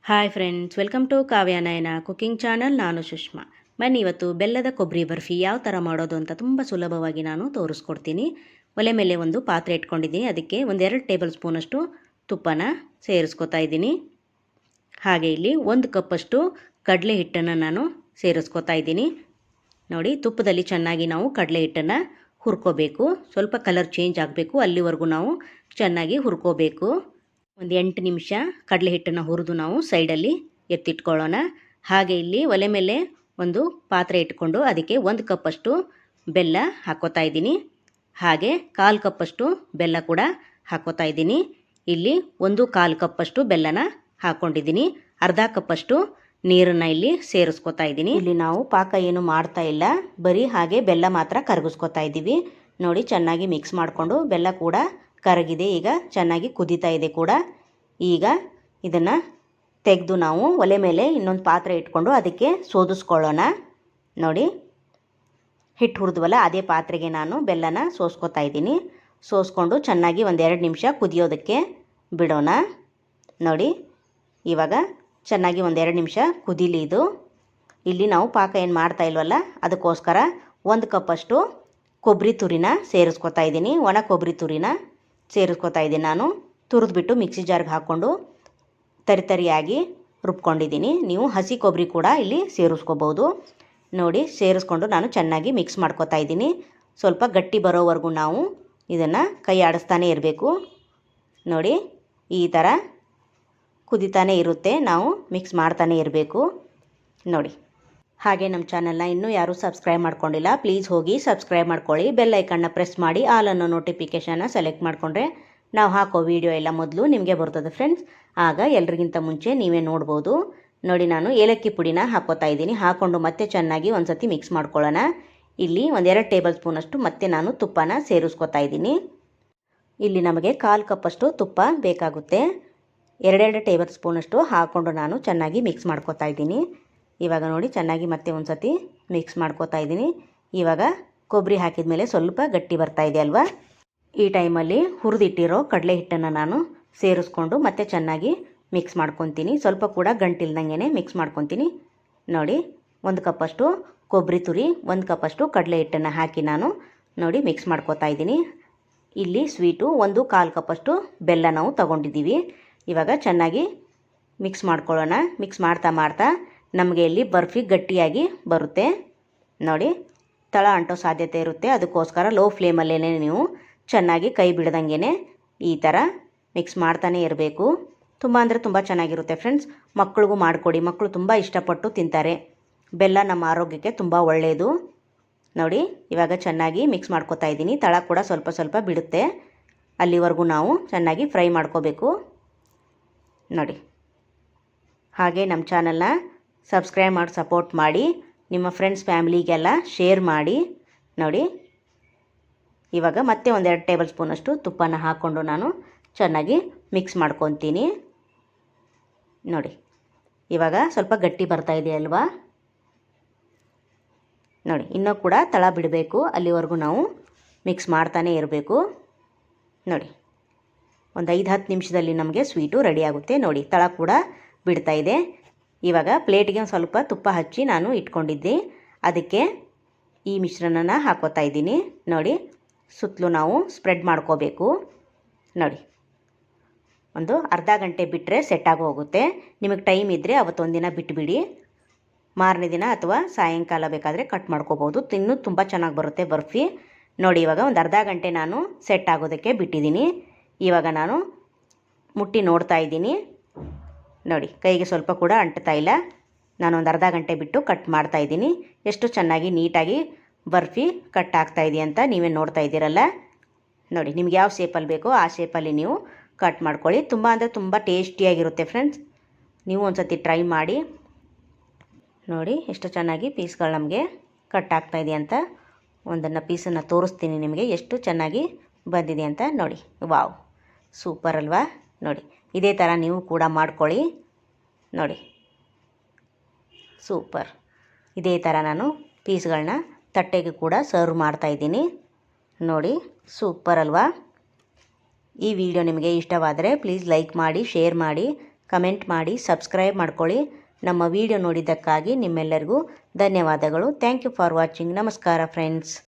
Hi friends, welcome to Kavya Nayana cooking channel. ನಾನು ಸುಷ್ಮಾ. ಬನ್ನಿ ಇವತ್ತು ಬೆಲ್ಲದ ಕೊಬ್ಬರಿ ಬರ್ಫಿ ಯಾವ ಥರ ಮಾಡೋದು ಅಂತ ತುಂಬ ಸುಲಭವಾಗಿ ನಾನು ತೋರಿಸ್ಕೊಡ್ತೀನಿ. ಒಲೆ ಮೇಲೆ ಒಂದು ಪಾತ್ರೆ ಇಟ್ಕೊಂಡಿದ್ದೀನಿ. ಅದಕ್ಕೆ 1-2 ಟೇಬಲ್ ಸ್ಪೂನಷ್ಟು ತುಪ್ಪನ ಸೇರಿಸ್ಕೊತಾ ಇದ್ದೀನಿ. ಹಾಗೆ ಇಲ್ಲಿ 1 ಕಪ್ಪಷ್ಟು ಕಡಲೆ ಹಿಟ್ಟನ್ನು ನಾನು ಸೇರಿಸ್ಕೊತಾ ಇದ್ದೀನಿ. ನೋಡಿ, ತುಪ್ಪದಲ್ಲಿ ಚೆನ್ನಾಗಿ ನಾವು ಕಡಲೆ ಹಿಟ್ಟನ್ನು ಹುರ್ಕೋಬೇಕು. ಸ್ವಲ್ಪ ಕಲರ್ ಚೇಂಜ್ ಆಗಬೇಕು, ಅಲ್ಲಿವರೆಗೂ ನಾವು ಚೆನ್ನಾಗಿ ಹುರ್ಕೋಬೇಕು. ಒಂದು 8 ನಿಮಿಷ ಕಡಲೆ ಹಿಟ್ಟನ್ನು ಹುರಿದು ನಾವು ಸೈಡಲ್ಲಿ ಎತ್ತಿಟ್ಕೊಳ್ಳೋಣ. ಹಾಗೆ ಇಲ್ಲಿ ಒಲೆ ಮೇಲೆ ಒಂದು ಪಾತ್ರೆ ಇಟ್ಕೊಂಡು ಅದಕ್ಕೆ 1 ಕಪ್ಪಷ್ಟು ಬೆಲ್ಲ ಹಾಕೋತಾ ಇದ್ದೀನಿ. ಹಾಗೆ 1/4 ಕಪ್ಪಷ್ಟು ಬೆಲ್ಲ ಕೂಡ ಹಾಕೋತಾ ಇದ್ದೀನಿ. ಇಲ್ಲಿ 1/4 ಕಪ್ಪಷ್ಟು ಬೆಲ್ಲನ ಹಾಕ್ಕೊಂಡಿದ್ದೀನಿ. ಅರ್ಧ ಕಪ್ಪಷ್ಟು ನೀರನ್ನು ಇಲ್ಲಿ ಸೇರಿಸ್ಕೊತಾ ಇದ್ದೀನಿ. ಇಲ್ಲಿ ನಾವು ಪಾಕ ಏನು ಮಾಡ್ತಾ ಇಲ್ಲ, ಬರೀ ಹಾಗೆ ಬೆಲ್ಲ ಮಾತ್ರ ಕರಗಿಸ್ಕೊತಾ ಇದ್ದೀವಿ. ನೋಡಿ, ಚೆನ್ನಾಗಿ ಮಿಕ್ಸ್ ಮಾಡಿಕೊಂಡು ಬೆಲ್ಲ ಕೂಡ ಕರಗಿದೆ. ಈಗ ಚೆನ್ನಾಗಿ ಕುದೀತಾ ಇದೆ ಕೂಡ. ಈಗ ಇದನ್ನು ತೆಗೆದು ನಾವು ಒಲೆ ಮೇಲೆ ಇನ್ನೊಂದು ಪಾತ್ರೆ ಇಟ್ಕೊಂಡು ಅದಕ್ಕೆ ಸೋದಿಸ್ಕೊಳ್ಳೋಣ. ನೋಡಿ, ಹಿಟ್ಟು ಹುರಿದ್ವಲ್ಲ ಅದೇ ಪಾತ್ರೆಗೆ ನಾನು ಬೆಲ್ಲನ ಸೋಸ್ಕೊತಾ ಇದ್ದೀನಿ. ಸೋಸ್ಕೊಂಡು ಚೆನ್ನಾಗಿ 1-2 ನಿಮಿಷ ಕುದಿಯೋದಕ್ಕೆ ಬಿಡೋಣ. ನೋಡಿ, ಇವಾಗ ಚೆನ್ನಾಗಿ 1-2 ನಿಮಿಷ ಕುದೀಲಿ ಇದು. ಇಲ್ಲಿ ನಾವು ಪಾಕ ಏನು ಮಾಡ್ತಾ ಇಲ್ವಲ್ಲ, ಅದಕ್ಕೋಸ್ಕರ 1 ಕಪ್ಪಷ್ಟು ಕೊಬ್ಬರಿ ತುರಿನ ಸೇರಿಸ್ಕೊತಾ ಇದ್ದೀನಿ. ಒಣ ಕೊಬ್ಬರಿ ತುರಿನ ಸೇರಿಸ್ಕೊತಾ ಇದ್ದೀನಿ. ನಾನು ತುರಿದ್ಬಿಟ್ಟು ಮಿಕ್ಸಿ ಜಾರ್ಗೆ ಹಾಕ್ಕೊಂಡು ತರಿಯಾಗಿ ರುಬ್ಕೊಂಡಿದ್ದೀನಿ. ನೀವು ಹಸಿ ಕೊಬ್ಬರಿ ಕೂಡ ಇಲ್ಲಿ ಸೇರಿಸ್ಕೋಬೋದು. ನೋಡಿ, ಸೇರಿಸ್ಕೊಂಡು ನಾನು ಚೆನ್ನಾಗಿ ಮಿಕ್ಸ್ ಮಾಡ್ಕೊತಾ ಇದ್ದೀನಿ. ಸ್ವಲ್ಪ ಗಟ್ಟಿ ಬರೋವರೆಗೂ ನಾವು ಇದನ್ನು ಕೈ ಆಡಿಸ್ತಾನೆ ಇರಬೇಕು. ನೋಡಿ, ಈ ಥರ ಕುದಿತಾನೆ ಇರುತ್ತೆ, ನಾವು ಮಿಕ್ಸ್ ಮಾಡ್ತಾನೆ ಇರಬೇಕು. ನೋಡಿ, ಹಾಗೆ ನಮ್ಮ ಚಾನಲ್ನ ಇನ್ನೂ ಯಾರೂ ಸಬ್ಸ್ಕ್ರೈಬ್ ಮಾಡ್ಕೊಂಡಿಲ್ಲ, ಪ್ಲೀಸ್ ಹೋಗಿ ಸಬ್ಸ್ಕ್ರೈಬ್ ಮಾಡ್ಕೊಳ್ಳಿ. ಬೆಲ್ ಐಕನ್ನ ಪ್ರೆಸ್ ಮಾಡಿ ಆಲ್ ಅನ್ನೋ ನೋಟಿಫಿಕೇಷನ್ನ ಸೆಲೆಕ್ಟ್ ಮಾಡಿಕೊಂಡ್ರೆ ನಾವು ಹಾಕೋ ವಿಡಿಯೋ ಎಲ್ಲ ಮೊದಲು ನಿಮಗೆ ಬರ್ತದೆ ಫ್ರೆಂಡ್ಸ್. ಆಗ ಎಲ್ರಿಗಿಂತ ಮುಂಚೆ ನೀವೇ ನೋಡ್ಬೋದು. ನೋಡಿ, ನಾನು ಏಲಕ್ಕಿ ಪುಡಿನ ಹಾಕೋತಾ ಇದ್ದೀನಿ. ಹಾಕ್ಕೊಂಡು ಮತ್ತೆ ಚೆನ್ನಾಗಿ ಒಂದು ಸತಿ ಮಿಕ್ಸ್ ಮಾಡ್ಕೊಳ್ಳೋಣ. ಇಲ್ಲಿ 1-2 ಟೇಬಲ್ ಸ್ಪೂನಷ್ಟು ಮತ್ತೆ ನಾನು ತುಪ್ಪನ ಸೇರಿಸ್ಕೊತಾ ಇದ್ದೀನಿ. ಇಲ್ಲಿ ನಮಗೆ 1/4 ಕಪ್ಪಷ್ಟು ತುಪ್ಪ ಬೇಕಾಗುತ್ತೆ. 2 ಟೇಬಲ್ ಸ್ಪೂನಷ್ಟು ಹಾಕ್ಕೊಂಡು ನಾನು ಚೆನ್ನಾಗಿ ಮಿಕ್ಸ್ ಮಾಡ್ಕೊತಾ ಇದ್ದೀನಿ. ಇವಾಗ ನೋಡಿ, ಚೆನ್ನಾಗಿ ಮತ್ತೆ ಒಂದು ಸತಿ ಮಿಕ್ಸ್ ಮಾಡ್ಕೊತಾ ಇದ್ದೀನಿ. ಇವಾಗ ಕೊಬ್ಬರಿ ಹಾಕಿದ ಮೇಲೆ ಸ್ವಲ್ಪ ಗಟ್ಟಿ ಬರ್ತಾ ಇದೆ ಅಲ್ವಾ. ಈ ಟೈಮಲ್ಲಿ ಹುರಿದಿಟ್ಟಿರೋ ಕಡಲೆ ಹಿಟ್ಟನ್ನು ನಾನು ಸೇರಿಸ್ಕೊಂಡು ಮತ್ತೆ ಚೆನ್ನಾಗಿ ಮಿಕ್ಸ್ ಮಾಡ್ಕೊತೀನಿ. ಸ್ವಲ್ಪ ಕೂಡ ಗಂಟಿಲ್ದಂಗೆ ಮಿಕ್ಸ್ ಮಾಡ್ಕೊತೀನಿ. ನೋಡಿ, 1 ಕಪ್ಪಷ್ಟು ಕೊಬ್ಬರಿ ತುರಿ, 1 ಕಪ್ಪಷ್ಟು ಕಡಲೆ ಹಿಟ್ಟನ್ನು ಹಾಕಿ ನಾನು ನೋಡಿ ಮಿಕ್ಸ್ ಮಾಡ್ಕೊತಾ ಇದ್ದೀನಿ. ಇಲ್ಲಿ ಸ್ವೀಟು 1/4 ಕಪ್ಪಷ್ಟು ಬೆಲ್ಲ ನಾವು ತಗೊಂಡಿದ್ದೀವಿ. ಇವಾಗ ಚೆನ್ನಾಗಿ ಮಿಕ್ಸ್ ಮಾಡ್ಕೊಳ್ಳೋಣ. ಮಿಕ್ಸ್ ಮಾಡ್ತಾ ನಮಗೆ ಇಲ್ಲಿ ಬರ್ಫಿ ಗಟ್ಟಿಯಾಗಿ ಬರುತ್ತೆ. ನೋಡಿ, ತಳ ಅಂಟೋ ಸಾಧ್ಯತೆ ಇರುತ್ತೆ. ಅದಕ್ಕೋಸ್ಕರ ಲೋ ಫ್ಲೇಮಲ್ಲೇ ನೀವು ಚೆನ್ನಾಗಿ ಕೈ ಬಿಡ್ದಂಗೆ ಈ ಥರ ಮಿಕ್ಸ್ ಮಾಡ್ತಾನೆ ಇರಬೇಕು. ತುಂಬ ಅಂದರೆ ತುಂಬ ಚೆನ್ನಾಗಿರುತ್ತೆ ಫ್ರೆಂಡ್ಸ್. ಮಕ್ಕಳಿಗೂ ಮಾಡಿಕೊಡಿ, ಮಕ್ಕಳು ತುಂಬ ಇಷ್ಟಪಟ್ಟು ತಿಂತಾರೆ. ಬೆಲ್ಲ ನಮ್ಮ ಆರೋಗ್ಯಕ್ಕೆ ತುಂಬ ಒಳ್ಳೆಯದು. ನೋಡಿ, ಇವಾಗ ಚೆನ್ನಾಗಿ ಮಿಕ್ಸ್ ಮಾಡ್ಕೊತಾ ಇದ್ದೀನಿ. ತಳ ಕೂಡ ಸ್ವಲ್ಪ ಸ್ವಲ್ಪ ಬಿಡುತ್ತೆ, ಅಲ್ಲಿವರೆಗೂ ನಾವು ಚೆನ್ನಾಗಿ ಫ್ರೈ ಮಾಡ್ಕೋಬೇಕು. ನೋಡಿ, ಹಾಗೆ ನಮ್ಮ ಚಾನಲ್ನ ಸಬ್ಸ್ಕ್ರೈಬ್ ಮಾಡಿ ಸಪೋರ್ಟ್ ಮಾಡಿ, ನಿಮ್ಮ ಫ್ರೆಂಡ್ಸ್ ಫ್ಯಾಮಿಲಿಗೆಲ್ಲ ಶೇರ್ ಮಾಡಿ. ನೋಡಿ, ಇವಾಗ ಮತ್ತೆ 1-2 ಟೇಬಲ್ ಸ್ಪೂನಷ್ಟು ತುಪ್ಪನ ಹಾಕ್ಕೊಂಡು ನಾನು ಚೆನ್ನಾಗಿ ಮಿಕ್ಸ್ ಮಾಡ್ಕೊತೀನಿ. ನೋಡಿ, ಇವಾಗ ಸ್ವಲ್ಪ ಗಟ್ಟಿ ಬರ್ತಾ ಇದೆ ಅಲ್ವಾ. ನೋಡಿ, ಇನ್ನೂ ಕೂಡ ತಳ ಬಿಡಬೇಕು, ಅಲ್ಲಿವರೆಗೂ ನಾವು ಮಿಕ್ಸ್ ಮಾಡ್ತಾನೆ ಇರಬೇಕು. ನೋಡಿ, ಒಂದು 5-10 ನಿಮಿಷದಲ್ಲಿ ನಮಗೆ ಸ್ವೀಟು ರೆಡಿ ಆಗುತ್ತೆ. ನೋಡಿ, ತಳ ಕೂಡ ಬಿಡ್ತಾ ಇದೆ. ಇವಾಗ ಪ್ಲೇಟಿಗೆ ಒಂದು ಸ್ವಲ್ಪ ತುಪ್ಪ ಹಚ್ಚಿ ನಾನು ಇಟ್ಕೊಂಡಿದ್ದೆ, ಅದಕ್ಕೆ ಈ ಮಿಶ್ರಣನ ಹಾಕೋತಾ ಇದ್ದೀನಿ. ನೋಡಿ, ಸುತ್ತಲೂ ನಾವು ಸ್ಪ್ರೆಡ್ ಮಾಡ್ಕೋಬೇಕು. ನೋಡಿ, ಒಂದು ಅರ್ಧ ಗಂಟೆ ಬಿಟ್ಟರೆ ಸೆಟ್ಟಾಗಿ ಹೋಗುತ್ತೆ. ನಿಮಗೆ ಟೈಮ್ ಇದ್ದರೆ ಅವತ್ತೊಂದಿನ ಬಿಟ್ಟುಬಿಡಿ, ಮಾರನೇ ದಿನ ಅಥವಾ ಸಾಯಂಕಾಲ ಬೇಕಾದರೆ ಕಟ್ ಮಾಡ್ಕೋಬೋದು. ಇನ್ನೂ ತುಂಬ ಚೆನ್ನಾಗಿ ಬರುತ್ತೆ ಬರ್ಫಿ. ನೋಡಿ, ಇವಾಗ ಒಂದು ಅರ್ಧ ಗಂಟೆ ನಾನು ಸೆಟ್ ಆಗೋದಕ್ಕೆ ಬಿಟ್ಟಿದ್ದೀನಿ. ಇವಾಗ ನಾನು ಮುಟ್ಟಿ ನೋಡ್ತಾ ಇದ್ದೀನಿ. ನೋಡಿ, ಕೈಗೆ ಸ್ವಲ್ಪ ಕೂಡ ಅಂಟ್ತಾ ಇಲ್ಲ. ನಾನೊಂದು ಅರ್ಧ ಗಂಟೆ ಬಿಟ್ಟು ಕಟ್ ಮಾಡ್ತಾ ಇದ್ದೀನಿ. ಎಷ್ಟು ಚೆನ್ನಾಗಿ ನೀಟಾಗಿ ಬರ್ಫಿ ಕಟ್ ಆಗ್ತಾ ಇದೆ ಅಂತ ನೀವೇ ನೋಡ್ತಾ ಇದ್ದೀರಲ್ಲ. ನೋಡಿ, ನಿಮ್ಗೆ ಯಾವ ಶೇಪಲ್ಲಿ ಬೇಕೋ ಆ ಶೇಪಲ್ಲಿ ನೀವು ಕಟ್ ಮಾಡ್ಕೊಳ್ಳಿ. ತುಂಬ ಅಂದರೆ ತುಂಬ ಟೇಸ್ಟಿಯಾಗಿರುತ್ತೆ ಫ್ರೆಂಡ್ಸ್. ನೀವು ಒಂದು ಸತಿ ಟ್ರೈ ಮಾಡಿ. ನೋಡಿ, ಎಷ್ಟು ಚೆನ್ನಾಗಿ ಪೀಸ್ಗಳು ನಮಗೆ ಕಟ್ ಆಗ್ತಾ ಇದೆ ಅಂತ. ಒಂದನ್ನು ಪೀಸನ್ನು ತೋರಿಸ್ತೀನಿ ನಿಮಗೆ ಎಷ್ಟು ಚೆನ್ನಾಗಿ ಬಂದಿದೆ ಅಂತ. ನೋಡಿ, ವಾವ್, ಸೂಪರ್ ಅಲ್ವಾ. ನೋಡಿ, ಇದೇ ಥರ ನೀವು ಕೂಡ ಮಾಡ್ಕೊಳ್ಳಿ. ನೋಡಿ, ಸೂಪರ್. ಇದೇ ಥರ ನಾನು ಪೀಸ್ಗಳನ್ನ ತಟ್ಟೆಗೆ ಕೂಡ ಸರ್ವ್ ಮಾಡ್ತಾಯಿದ್ದೀನಿ. ನೋಡಿ, ಸೂಪರ್ ಅಲ್ವಾ. ಈ ವಿಡಿಯೋ ನಿಮಗೆ ಇಷ್ಟವಾದರೆ ಪ್ಲೀಸ್ ಲೈಕ್ ಮಾಡಿ, ಶೇರ್ ಮಾಡಿ, ಕಮೆಂಟ್ ಮಾಡಿ ಸಬ್ಸ್ಕ್ರೈಬ್ ಮಾಡ್ಕೊಳ್ಳಿ. ನಮ್ಮ ವಿಡಿಯೋ ನೋಡಿದ್ದಕ್ಕಾಗಿ ನಿಮ್ಮೆಲ್ಲರಿಗೂ ಧನ್ಯವಾದಗಳು. Thank you for watching. ನಮಸ್ಕಾರ ಫ್ರೆಂಡ್ಸ್.